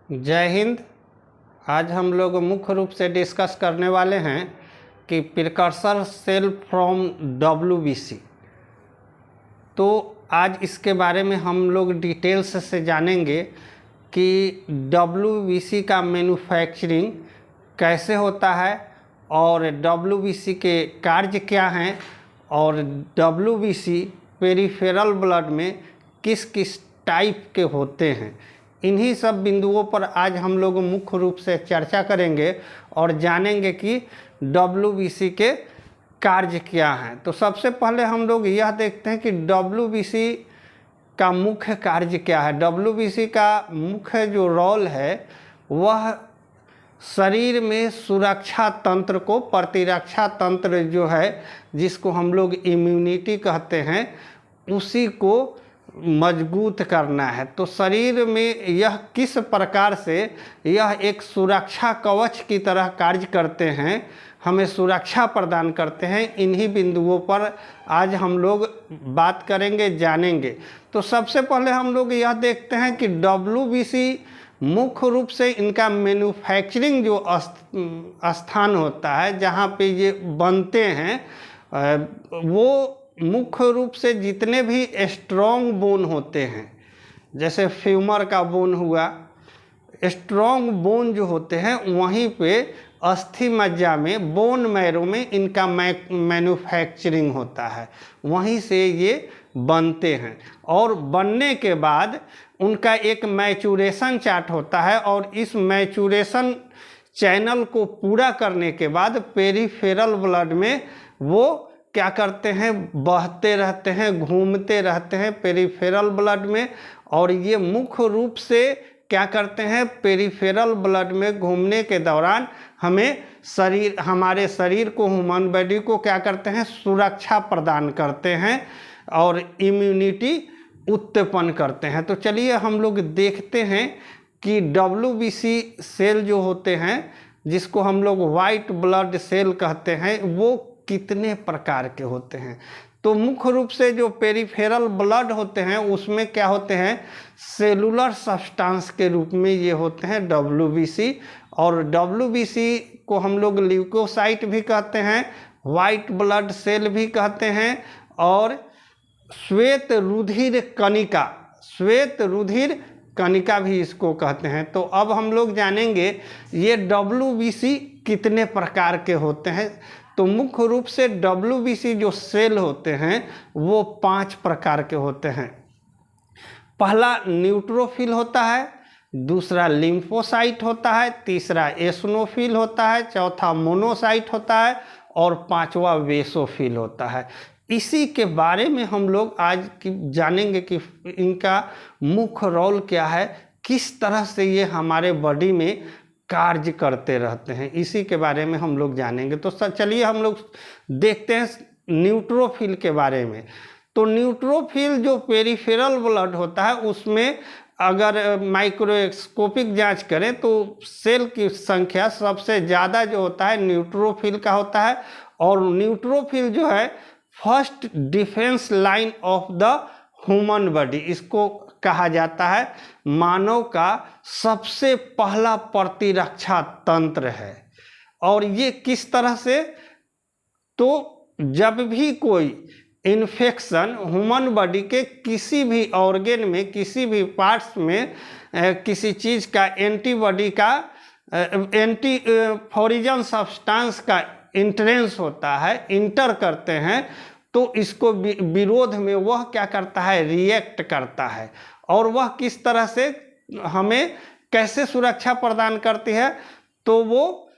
जय हिंद। आज हम लोग मुख्य रूप से डिस्कस करने वाले हैं कि प्रिकर्सर सेल फ्रॉम डब्ल्यूबीसी। तो आज इसके बारे में हम लोग डिटेल्स से जानेंगे कि डब्ल्यूबीसी का मैन्युफैक्चरिंग कैसे होता है और डब्ल्यूबीसी के कार्य क्या हैं और डब्ल्यूबीसी पेरिफेरल ब्लड में किस किस टाइप के होते हैं। इन्हीं सब बिंदुओं पर आज हम लोग मुख्य रूप से चर्चा करेंगे और जानेंगे कि डब्ल्यूबीसी के कार्य क्या हैं। तो सबसे पहले हम लोग यह देखते हैं कि डब्ल्यूबीसी का मुख्य कार्य क्या है। डब्ल्यूबीसी का मुख्य जो रोल है वह शरीर में सुरक्षा तंत्र को, प्रतिरक्षा तंत्र जो है जिसको हम लोग इम्यूनिटी कहते हैं, उसी को मजबूत करना है। तो शरीर में यह किस प्रकार से यह एक सुरक्षा कवच की तरह कार्य करते हैं, हमें सुरक्षा प्रदान करते हैं, इन्हीं बिंदुओं पर आज हम लोग बात करेंगे, जानेंगे। तो सबसे पहले हम लोग यह देखते हैं कि डब्ल्यूबीसी मुख्य रूप से इनका मैन्युफैक्चरिंग जो स्थान होता है जहाँ पे ये बनते हैं, वो मुख्य रूप से जितने भी स्ट्रॉन्ग बोन होते हैं, जैसे फ्यूमर का बोन हुआ, स्ट्रॉन्ग बोन जो होते हैं वहीं पे अस्थि मज्जा में, बोन मैरो में इनका मैन्युफैक्चरिंग होता है, वहीं से ये बनते हैं। और बनने के बाद उनका एक मैचुरेशन चार्ट होता है और इस मैचुरेशन चैनल को पूरा करने के बाद पेरिफेरल ब्लड में वो क्या करते हैं, बहते रहते हैं, घूमते रहते हैं पेरिफेरल ब्लड में। और ये मुख्य रूप से क्या करते हैं, पेरिफेरल ब्लड में घूमने के दौरान हमारे शरीर को, ह्यूमन बॉडी को क्या करते हैं, सुरक्षा प्रदान करते हैं और इम्यूनिटी उत्पन्न करते हैं। तो चलिए हम लोग देखते हैं कि डब्ल्यूबीसी सेल जो होते हैं, जिसको हम लोग वाइट ब्लड सेल कहते हैं, वो कितने प्रकार के होते हैं। तो मुख्य रूप से जो पेरिफेरल ब्लड होते हैं उसमें क्या होते हैं, सेलुलर सब्सटेंस के रूप में ये होते हैं डब्ल्यूबीसी। और डब्ल्यूबीसी को हम लोग ल्यूकोसाइट भी कहते हैं, वाइट ब्लड सेल भी कहते हैं और श्वेत रुधिर कणिका भी इसको कहते हैं। तो अब हम लोग जानेंगे ये डब्ल्यूबीसी कितने प्रकार के होते हैं। तो मुख्य रूप से डब्ल्यूबीसी जो सेल होते हैं वो 5 प्रकार के होते हैं। पहला न्यूट्रोफिल होता है, दूसरा लिम्फोसाइट होता है, तीसरा एसनोफिल होता है, चौथा मोनोसाइट होता है और 5वां बेसोफिल होता है। इसी के बारे में हम लोग आज जानेंगे कि इनका मुख्य रोल क्या है, किस तरह से ये हमारे बॉडी में कार्य करते रहते हैं, इसी के बारे में हम लोग जानेंगे। तो चलिए हम लोग देखते हैं न्यूट्रोफिल के बारे में। तो न्यूट्रोफिल जो पेरिफेरल ब्लड होता है उसमें अगर माइक्रोस्कोपिक जांच करें तो सेल की संख्या सबसे ज़्यादा जो होता है न्यूट्रोफिल का होता है। और न्यूट्रोफिल जो है first defence line of the human body, इसको कहा जाता है मानव का सबसे पहला प्रतिरक्षा तंत्र है। और ये किस तरह से, तो जब भी कोई इन्फेक्शन ह्यूमन बॉडी के किसी भी ऑर्गन में, किसी भी पार्ट्स में किसी चीज़ का एंटीबॉडी का, एंटी फॉरिजन सब्सटेंस का इंट्रेंस होता है, इंटर करते हैं, तो इसको विरोध में वह क्या करता है, रिएक्ट करता है। और वह किस तरह से हमें कैसे सुरक्षा प्रदान करती है, तो वो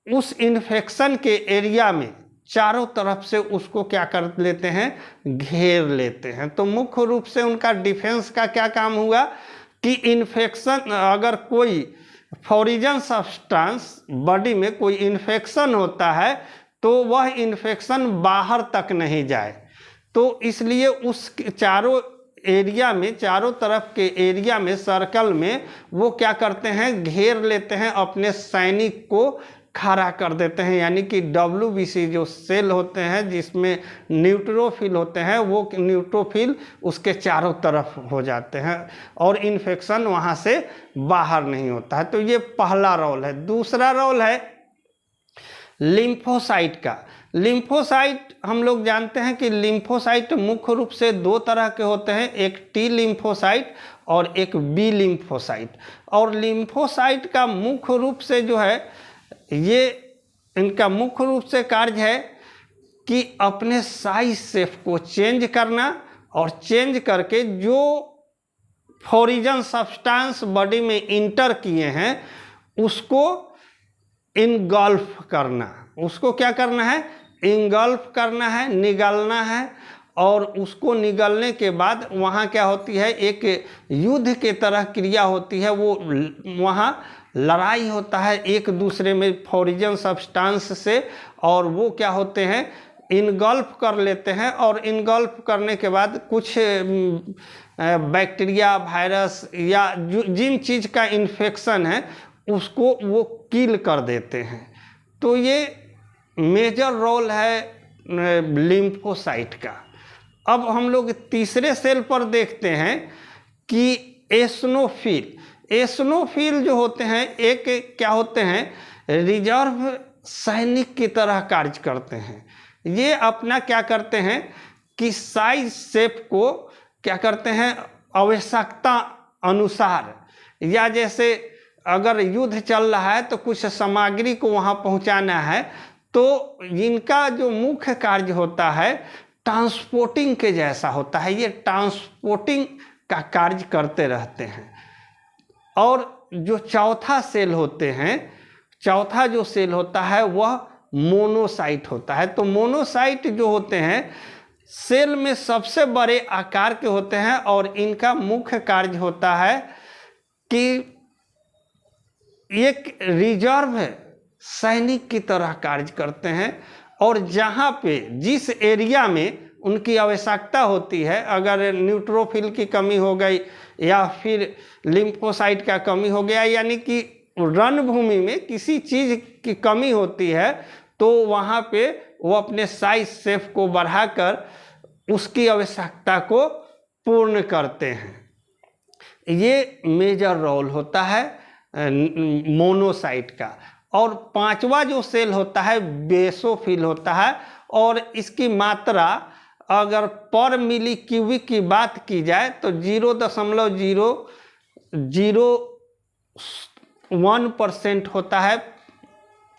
उस इन्फेक्शन के एरिया में चारों तरफ से उसको क्या कर लेते हैं, घेर लेते हैं। तो मुख्य रूप से उनका डिफेंस का क्या काम हुआ कि इन्फेक्शन, अगर कोई फॉरिजन सब्सटेंस बॉडी में कोई इन्फेक्शन होता है तो वह इन्फेक्शन बाहर तक नहीं जाए। तो इसलिए उस चारों एरिया में, चारों तरफ के एरिया में, सर्कल में वो क्या करते हैं, घेर लेते हैं, अपने सैनिक को खड़ा कर देते हैं, यानी कि WBC जो सेल होते हैं जिसमें न्यूट्रोफिल होते हैं, वो न्यूट्रोफिल उसके चारों तरफ हो जाते हैं और इन्फेक्शन वहाँ से बाहर नहीं होता है। तो ये पहला रोल है। दूसरा रोल है लिम्फोसाइट का। लिम्फोसाइट हम लोग जानते हैं कि लिम्फोसाइट मुख्य रूप से दो तरह के होते हैं, एक T लिम्फोसाइट और एक B लिम्फोसाइट। और लिम्फोसाइट का मुख्य रूप से जो है, ये इनका मुख्य रूप से कार्य है कि अपने साइज शेप को चेंज करना और चेंज करके जो फॉरिजन सब्सटेंस बॉडी में इंटर किए हैं उसको इनगल्फ करना। उसको क्या करना है? इनगल्फ करना है, निगलना है। और उसको निगलने के बाद वहाँ क्या होती है, एक युद्ध के तरह क्रिया होती है, वो वहाँ लड़ाई होता है एक दूसरे में फॉरिजन सब्सटेंस से, और वो क्या होते हैं, इनगल्फ कर लेते हैं। और इनगल्फ करने के बाद कुछ बैक्टीरिया, वायरस या जिन चीज़ का इन्फेक्शन है उसको वो किल कर देते हैं। तो ये मेजर रोल है लिम्फोसाइट का। अब हम लोग तीसरे सेल पर देखते हैं कि एसनोफिल। एसनोफिल जो होते हैं, एक क्या होते हैं, रिजर्व सैनिक की तरह कार्य करते हैं। ये अपना क्या करते हैं कि साइज शेप को क्या करते हैं, आवश्यकता अनुसार, या जैसे अगर युद्ध चल रहा है तो कुछ सामग्री को वहाँ पहुँचाना है, तो इनका जो मुख्य कार्य होता है ट्रांसपोर्टिंग के जैसा होता है। ये ट्रांसपोर्टिंग का कार्य करते रहते हैं। और जो चौथा सेल होते हैं, चौथा जो सेल होता है वह मोनोसाइट होता है। तो मोनोसाइट जो होते हैं सेल में सबसे बड़े आकार के होते हैं और इनका मुख्य कार्य होता है कि एक रिजर्व सैनिक की तरह कार्य करते हैं। और जहाँ पे जिस एरिया में उनकी आवश्यकता होती है, अगर न्यूट्रोफिल की कमी हो गई या फिर लिम्फोसाइट का कमी हो गया, यानी कि रणभूमि में किसी चीज़ की कमी होती है, तो वहाँ पे वो अपने साइज शेप को बढ़ाकर उसकी आवश्यकता को पूर्ण करते हैं। ये मेजर रोल होता है मोनोसाइट का। और पांचवा जो सेल होता है बेसोफिल होता है, और इसकी मात्रा अगर पर मिली क्यूबिक की बात की जाए तो 0.001% होता है,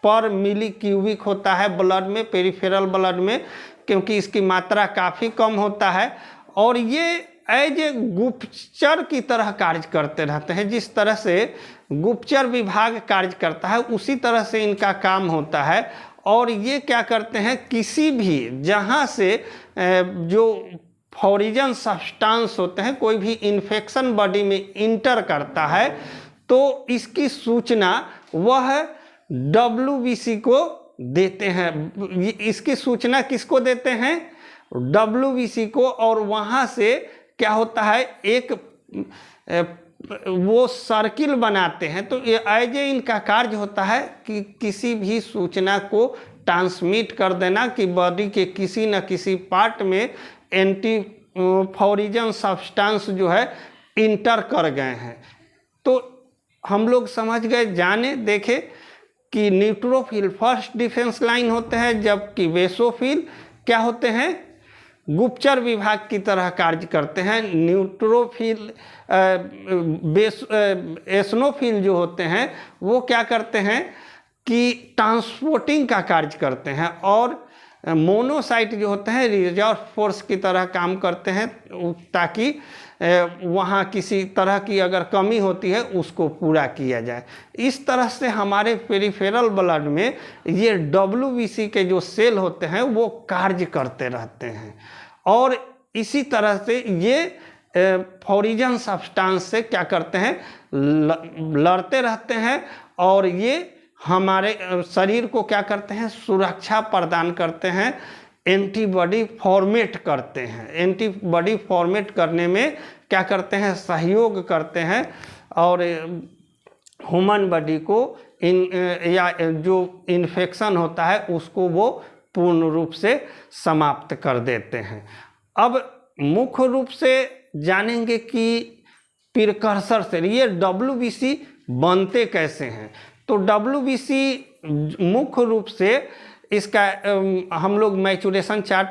पर मिली क्यूबिक होता है ब्लड में, पेरिफेरल ब्लड में, क्योंकि इसकी मात्रा काफ़ी कम होता है। और ये एज ए गुप्तचर की तरह कार्य करते रहते हैं। जिस तरह से गुप्तचर विभाग कार्य करता है उसी तरह से इनका काम होता है। और ये क्या करते हैं, किसी भी जहाँ से जो फॉरिजन सब्सटेंस होते हैं, कोई भी इन्फेक्शन बॉडी में इंटर करता है, तो इसकी सूचना वह WBC को देते हैं। इसकी सूचना किसको देते हैं? WBC को। और वहाँ से क्या होता है, एक वो सर्किल बनाते हैं। तो ये एज ए इनका कार्य होता है कि किसी भी सूचना को ट्रांसमिट कर देना कि बॉडी के किसी न किसी पार्ट में एंटी फॉरिजन सब्सटेंस जो है इंटर कर गए हैं। तो हम लोग समझ गए, जाने देखे कि न्यूट्रोफिल फर्स्ट डिफेंस लाइन होते हैं, जबकि बेसोफिल क्या होते हैं, गुप्तचर विभाग की तरह कार्य करते हैं। न्यूट्रोफिल एसनोफिल जो होते हैं वो क्या करते हैं कि ट्रांसपोर्टिंग का कार्य करते हैं। और मोनोसाइट जो होते हैं रिजर्व फोर्स की तरह काम करते हैं, ताकि वहाँ किसी तरह की अगर कमी होती है उसको पूरा किया जाए। इस तरह से हमारे पेरिफेरल ब्लड में ये WBC के जो सेल होते हैं वो कार्य करते रहते हैं। और इसी तरह से ये फॉरिजन सब्सटेंस से क्या करते हैं, लड़ते रहते हैं। और ये हमारे शरीर को क्या करते हैं, सुरक्षा प्रदान करते हैं, एंटीबॉडी फॉर्मेट करते हैं। एंटीबॉडी फॉर्मेट करने में क्या करते हैं, सहयोग करते हैं और ह्यूमन बॉडी को या जो इन्फेक्शन होता है उसको वो पूर्ण रूप से समाप्त कर देते हैं। अब मुख्य रूप से जानेंगे कि प्रिकर्सर सेल ये WBC बनते कैसे हैं। तो WBC मुख्य रूप से इसका हम लोग मैचुरेशन चार्ट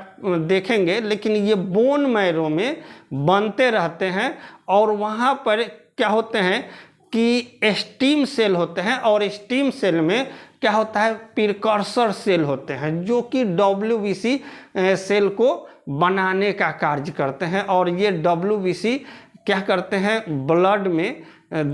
देखेंगे, लेकिन ये बोन मैरो में बनते रहते हैं और वहाँ पर क्या होते हैं कि स्टीम सेल होते हैं और स्टीम सेल में क्या होता है प्रिकर्सर सेल होते हैं जो कि WBC सेल को बनाने का कार्य करते हैं। और ये WBC क्या करते हैं ब्लड में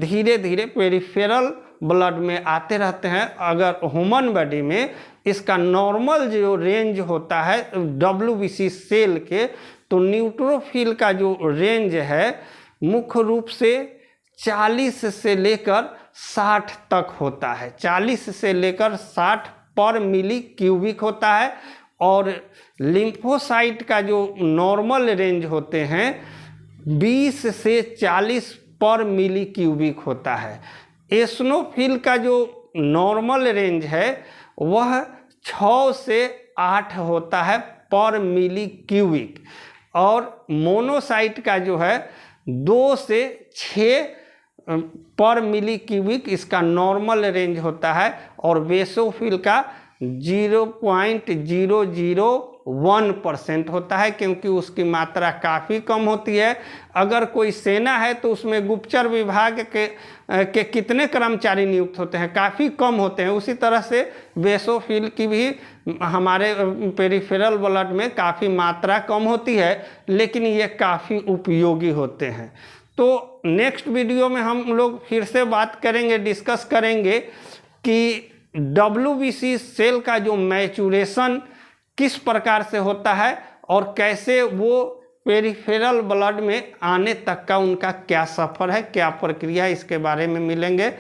धीरे धीरे पेरिफेरल ब्लड में आते रहते हैं। अगर ह्यूमन बॉडी में इसका नॉर्मल जो रेंज होता है WBC सेल के, तो न्यूट्रोफिल का जो रेंज है मुख्य रूप से 40 से लेकर 60 तक होता है। 40 से लेकर 60 पर मिली क्यूबिक होता है। और लिम्फोसाइट का जो नॉर्मल रेंज होते हैं 20 से 40 पर मिली क्यूबिक होता है। एसनोफिल का जो नॉर्मल रेंज है वह 6 से 8 होता है पर मिली क्यूबिक। और मोनोसाइट का जो है 2 से 6 पर मिली क्यूबिक इसका नॉर्मल रेंज होता है। और बेसोफिल का 0.001% होता है, क्योंकि उसकी मात्रा काफ़ी कम होती है। अगर कोई सेना है तो उसमें गुप्तचर विभाग के कितने कर्मचारी नियुक्त होते हैं, काफ़ी कम होते हैं। उसी तरह से बेसोफिल की भी हमारे पेरिफेरल ब्लड में काफ़ी मात्रा कम होती है, लेकिन ये काफ़ी उपयोगी होते हैं। तो नेक्स्ट वीडियो में हम लोग फिर से बात करेंगे, डिस्कस करेंगे कि WBC सेल का जो मैचुरेशन किस प्रकार से होता है और कैसे वो पेरिफेरल ब्लड में आने तक का उनका क्या सफ़र है, क्या प्रक्रिया है, इसके बारे में मिलेंगे।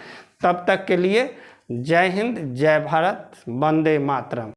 तब तक के लिए जय हिंद, जय भारत, वंदे मातरम।